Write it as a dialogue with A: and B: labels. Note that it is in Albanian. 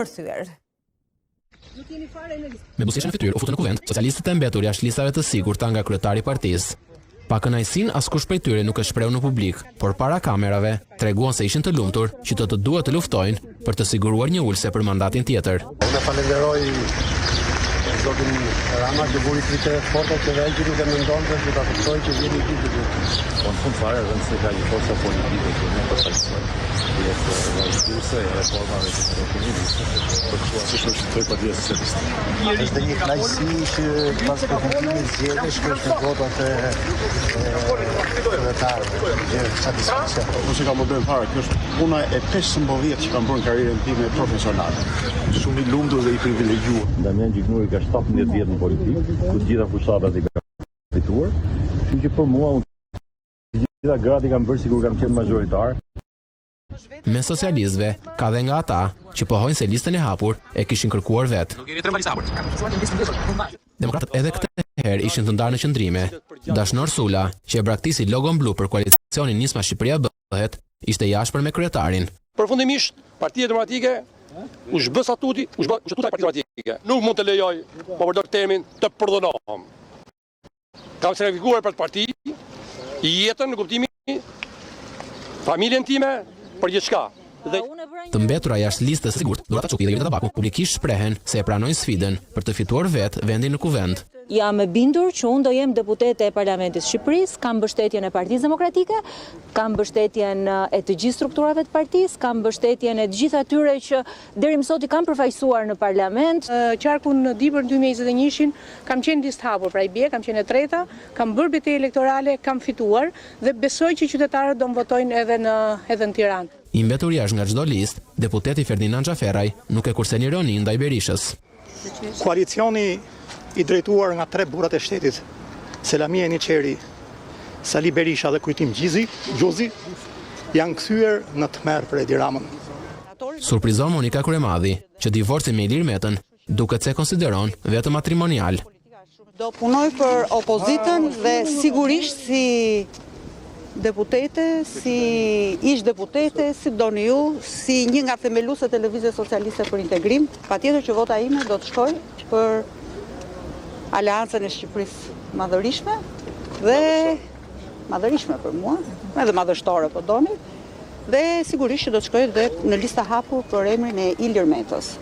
A: përthyer.
B: Me buzëqeshjen e fytyrë u futën në kuvent socialistët e mbetur jashtë listave të sigurta nga kryetari i partisë. Pa kënaqësinë askush prej tyre nuk e shpreu në publik, por para kamerave treguan se ishin të lumtur që të duhet të luftojnë për të siguruar një ulse për mandatin tjetër.
C: Unë falenderoj zotin Rama që buri kritere forte që vetë nuk e mendonte se ta kuptoj që vjen i tij.
D: Po në fund fare edhe se ka një forca politike që ne përfaqësojmë. Jetë vazhduese e reformave që do të vinë. Por kjo është për Partia Socialiste.
C: Është një kënaqësi që pas përfundimit zgjedhjes është votat e kryetarëve. Është satisfaksion.
D: Ose ka model fare, kjo është puna e 15 vjet që kam bërë karrierën time profesionale. Shumë i lumtur dhe i privilegjuar. Damian Gjignuri ka 17 vjet në politikë, ku të gjitha fushatat i ka fituar. Kështu që për mua të gjitha gratë i kanë bërë sikur kanë qenë majoritar.
B: Me socialistëve ka dhe nga ata që pohojnë se listën e hapur e kishin kërkuar vetë. Demokratët edhe këtë herë ishin të ndarë në qëndrime. Dashnor Sula, që e braktisi logon blu për koalicionin Nisma Shqipëria bëhet, ishte jashpër me kryetarin.
E: Përfundimisht, Partia Demokratike u zhbë statuti, u zhbë statuti Partia Demokratike. Nuk mund të lejoj, po përdor termin, të përdonohem. Kam sakrifikuar për të parti, jetën në kuptimin, familjen time, për gjithçka.
B: Të mbetura jashtë listës së sigurt, Durata Çuki dhe Jolita Tabaku publikisht shprehen se e pranojnë sfidën për të fituar vetë vendin në kuvent.
A: Jam e bindur që unë do jem deputete e Parlamentit Shqipërisë, kam mbështetjen e Partisë Demokratike, kam mbështetjen e të gjithë strukturave të partisë, kam mbështetjen e të gjithë atyre që deri më sot i kam përfaqësuar në parlament.
F: Qarkun në Dibër 2021 kam qenë listë hapur, pra i bie, kam qenë e treta, kam bërë betejë elektorale, kam fituar dhe besoj që qytetarët do më votojnë edhe në Tiranë.
B: I mbetur jashtë nga çdo listë, deputeti Ferdinand Xhaferaj nuk e kursen ironi ndaj Berishës.
G: Koalicioni i drejtuar nga 3 burrat e shtetit, Selami Eniçeri, Sali Berisha dhe Kujtim Gjozi, janë kthyer në tmerr për Edi Ramën.
B: Surprizon Monika Kryemadhi, që divorci me Ilir Metën duket se konsideron vetëm matrimonial.
H: Do punoj për opozitën dhe sigurisht si deputete, si ish deputete, si doni ju, si një nga themeluesit e Lëvizjes Socialiste për Integrim, patjetër që vota ime do të shkojë për Aleancën e Shqipërisë Madhërishme dhe madhërishme për mua, edhe madhështore po doni, dhe sigurisht që do të shkojë dhe në lista hapur për emrin e Ilir Metës.